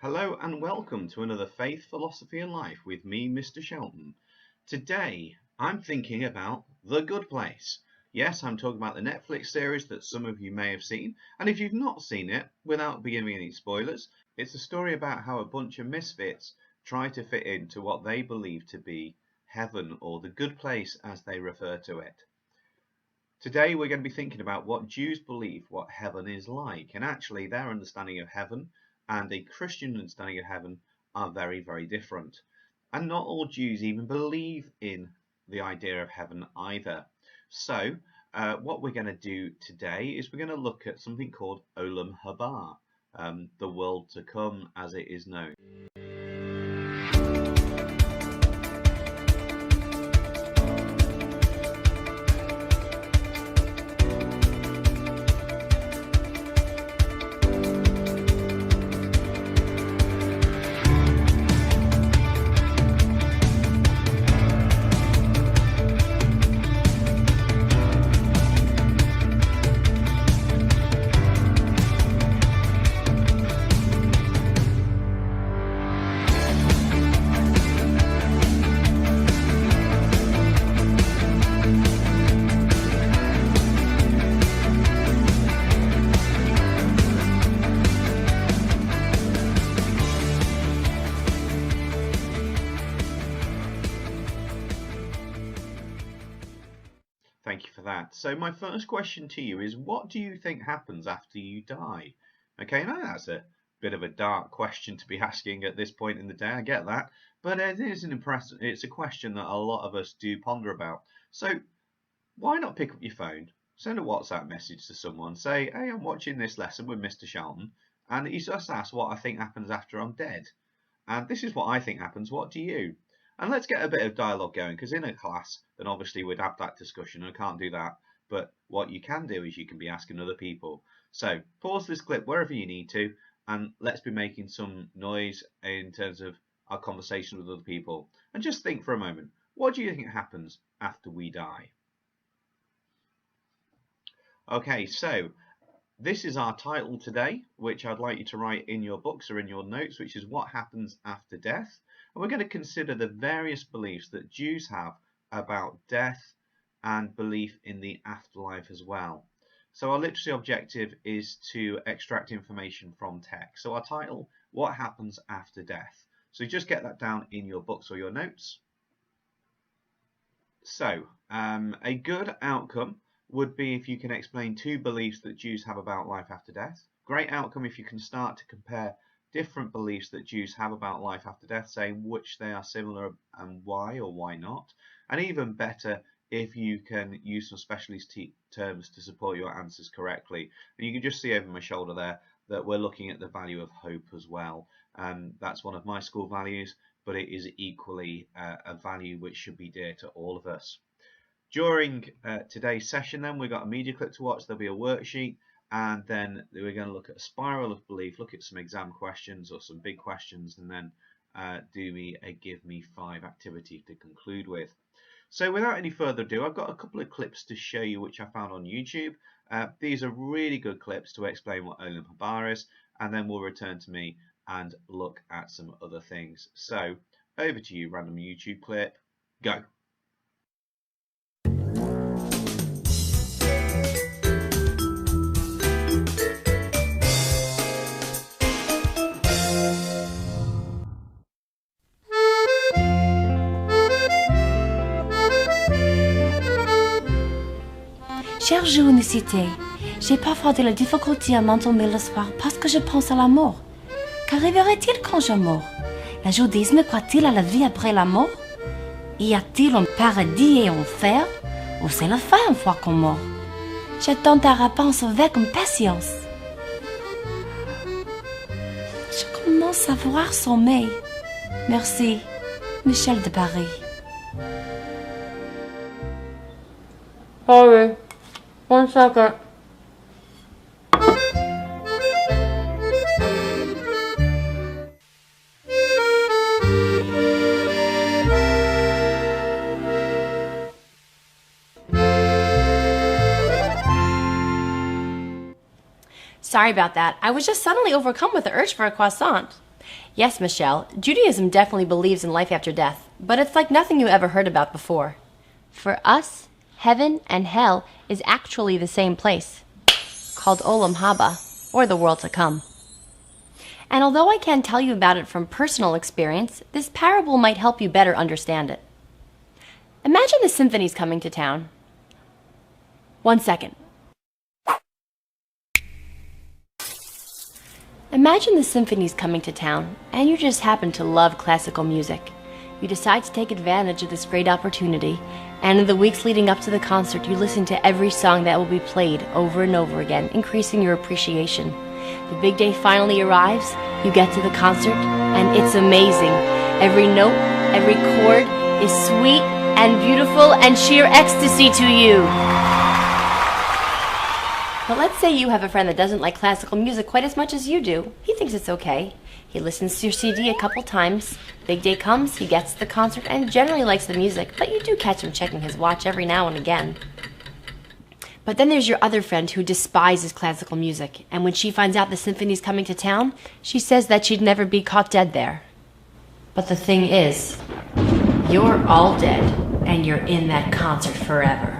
Hello and welcome to another Faith, Philosophy and Life with me, Mr. Shelton. Today, I'm thinking about The Good Place. Yes, I'm talking about the Netflix series that some of you may have seen, and if you've not seen it, without giving any spoilers, it's a story about how a bunch of misfits try to fit into what they believe to be heaven, or the good place as they refer to it. Today we're going to be thinking about what Jews believe what heaven is like, and actually their understanding of heaven and a Christian understanding of heaven are very, very different. And not all Jews even believe in the idea of heaven either. So what we're going to do today is we're going to look at something called Olam Ha Ba, the world to come as it is known. Thank you for that. So my first question to you is, what do you think happens after you die? Okay, now that's a bit of a dark question to be asking at this point in the day, I get that, but it's a question that a lot of us do ponder about. So why not pick up your phone, send a WhatsApp message to someone, say, hey, I'm watching this lesson with Mr. Shelton, and you just ask what I think happens after I'm dead. And this is what I think happens, what do you? And let's get a bit of dialogue going, because in a class, then obviously we'd have that discussion. I can't do that. But what you can do is you can be asking other people. So pause this clip wherever you need to, and let's be making some noise in terms of our conversation with other people. And just think for a moment, what do you think happens after we die? Okay, so this is our title today, which I'd like you to write in your books or in your notes, which is What Happens After Death. And we're going to consider the various beliefs that Jews have about death and belief in the afterlife as well. So our literacy objective is to extract information from text. So our title, What Happens After Death. So just get that down in your books or your notes. So a good outcome would be if you can explain two beliefs that Jews have about life after death. Great outcome if you can start to compare different beliefs that Jews have about life after death, saying which they are similar and why or why not. And even better if you can use some specialist terms to support your answers correctly. And you can just see over my shoulder there that we're looking at the value of hope as well. That's one of my school values, but it is equally a value which should be dear to all of us. During today's session then, we've got a media clip to watch, there'll be a worksheet, and then we're going to look at a spiral of belief, look at some exam questions or some big questions, and then do me a give me 5 activity to conclude with. So without any further ado, I've got a couple of clips to show you which I found on YouTube. These are really good clips to explain what Olam Ha Ba is, and then we'll return to me and look at some other things. So over to you, random YouTube clip, go. Chère Géonicité, j'ai parfois de la difficulté à m'endormir le soir parce que je pense à la mort. Qu'arriverait-il quand je mors? Le judaïsme croit-il à la vie après la mort? Y a-t-il un paradis et un enfer? Ou c'est la fin une fois qu'on meurt? J'attends ta réponse avec impatience. Je commence à voir sommeil. Merci, Michel de Paris. Sorry. 1 second. Sorry about that. I was just suddenly overcome with the urge for a croissant. Yes, Michelle, Judaism definitely believes in life after death, but it's like nothing you ever heard about before. For us, heaven and hell is actually the same place, called Olam Ha Ba, or the world to come. And although I can't tell you about it from personal experience, this parable might help you better understand it. Imagine the symphony's coming to town. 1 second. Imagine the symphony's coming to town, and you just happen to love classical music. You decide to take advantage of this great opportunity, and in the weeks leading up to the concert, you listen to every song that will be played over and over again, increasing your appreciation. The big day finally arrives, you get to the concert, and it's amazing. Every note, every chord is sweet and beautiful and sheer ecstasy to you. But let's say you have a friend that doesn't like classical music quite as much as you do. He thinks it's okay. He listens to your CD a couple times. Big day comes, he gets to the concert and generally likes the music, but you do catch him checking his watch every now and again. But then there's your other friend who despises classical music, and when she finds out the symphony's coming to town, she says that she'd never be caught dead there. But the thing is, you're all dead, and you're in that concert forever.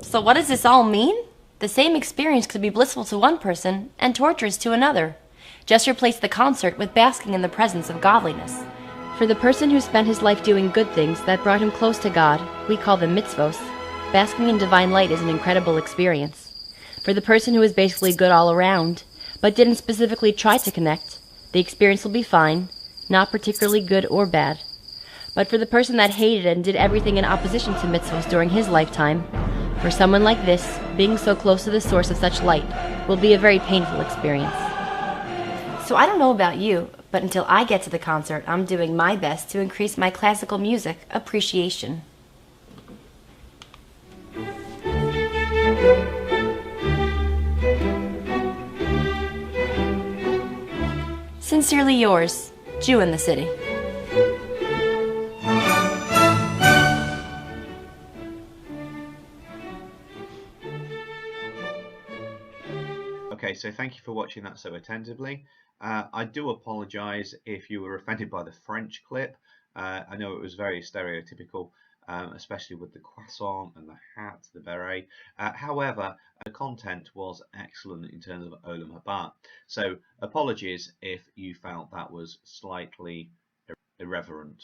So what does this all mean? The same experience could be blissful to one person and torturous to another. Just replace the concert with basking in the presence of godliness. For the person who spent his life doing good things that brought him close to God, we call them mitzvos, basking in divine light is an incredible experience. For the person who is basically good all around, but didn't specifically try to connect, the experience will be fine, not particularly good or bad. But for the person that hated and did everything in opposition to mitzvos during his lifetime, for someone like this, being so close to the source of such light will be a very painful experience. So I don't know about you, but until I get to the concert, I'm doing my best to increase my classical music appreciation. Sincerely yours, Jew in the City. Okay, so thank you for watching that so attentively. I do apologise if you were offended by the French clip. I know it was very stereotypical, especially with the croissant and the hat, the beret. However, the content was excellent in terms of Olam Ha Ba. So apologies if you felt that was slightly irreverent.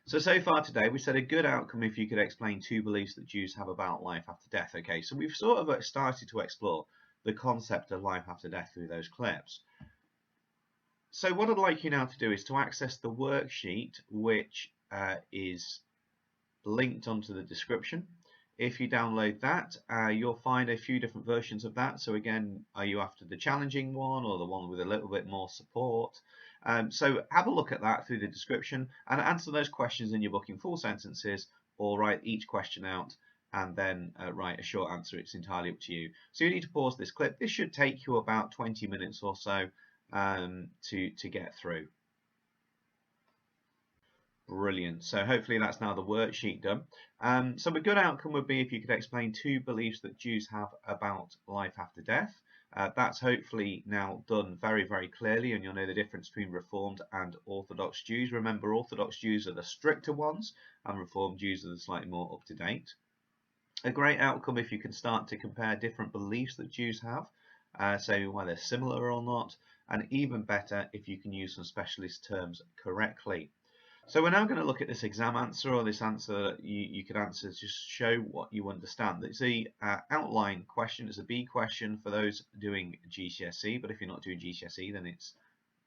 So far today, we said a good outcome if you could explain 2 beliefs that Jews have about life after death. Okay, so we've sort of started to explore the concept of life after death through those clips. So what I'd like you now to do is to access the worksheet, which is linked onto the description. If you download that, you'll find a few different versions of that. So again, are you after the challenging one or the one with a little bit more support? So have a look at that through the description and answer those questions in your book in full sentences, or write each question out and then write a short answer. It's entirely up to you. So you need to pause this clip. This should take you about 20 minutes or so to get through. Brilliant. So hopefully that's now the worksheet done. So a good outcome would be if you could explain 2 beliefs that Jews have about life after death. That's hopefully now done very, very clearly, and you'll know the difference between Reformed and Orthodox Jews. Remember, Orthodox Jews are the stricter ones, and Reformed Jews are the slightly more up-to-date. A great outcome if you can start to compare different beliefs that Jews have, so whether they're similar or not, and even better if you can use some specialist terms correctly. So we're now going to look at this exam answer, or this answer that you could answer to just show what you understand. It's a outline question. It's a B question for those doing GCSE, but if you're not doing GCSE, then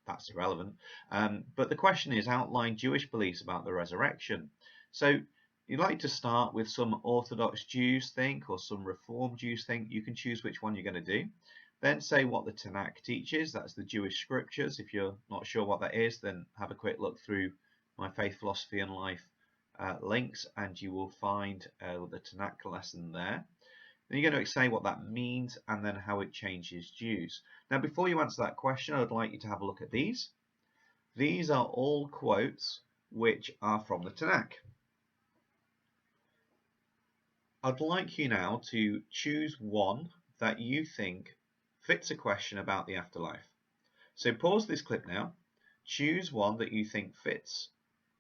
that's irrelevant. But the question is outline Jewish beliefs about the resurrection. So you'd like to start with some Orthodox Jews think or some Reformed Jews think. You can choose which one you're going to do. Then say what the Tanakh teaches. That's the Jewish scriptures. If you're not sure what that is, then have a quick look through my Faith, Philosophy and Life links, and you will find the Tanakh lesson there. Then you're going to say what that means and then how it changes Jews. Now, before you answer that question, I'd like you to have a look at these. These are all quotes which are from the Tanakh. I'd like you now to choose one that you think fits a question about the afterlife. So pause this clip now, choose one that you think fits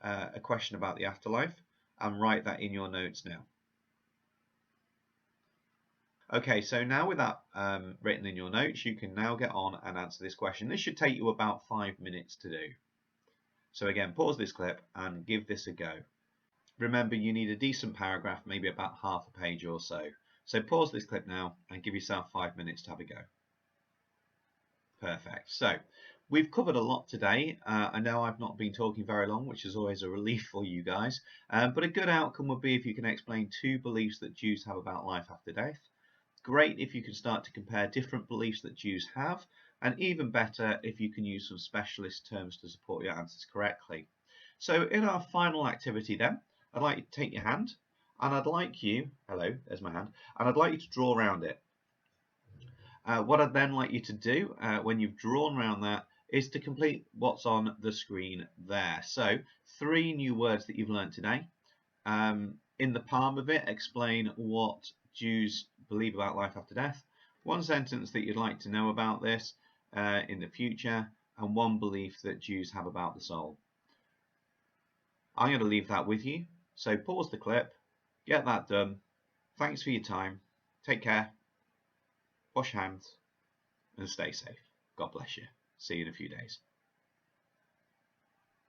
a question about the afterlife, and write that in your notes now. Okay, so now with that written in your notes, you can now get on and answer this question. This should take you about 5 minutes to do. So again, pause this clip and give this a go. Remember, you need a decent paragraph, maybe about half a page or so. So pause this clip now and give yourself 5 minutes to have a go. Perfect. So we've covered a lot today. I know I've not been talking very long, which is always a relief for you guys. But a good outcome would be if you can explain 2 beliefs that Jews have about life after death. Great if you can start to compare different beliefs that Jews have, and even better if you can use some specialist terms to support your answers correctly. So in our final activity then, I'd like you to take your hand, and I'd like you, hello, there's my hand, and I'd like you to draw around it. What I'd then like you to do when you've drawn around that is to complete what's on the screen there. So 3 new words that you've learned today. In the palm of it, explain what Jews believe about life after death, 1 sentence that you'd like to know about this in the future, and 1 belief that Jews have about the soul. I'm going to leave that with you, so pause the clip, get that done. Thanks for your time, take care, wash hands, and stay safe. God bless you. See you in a few days.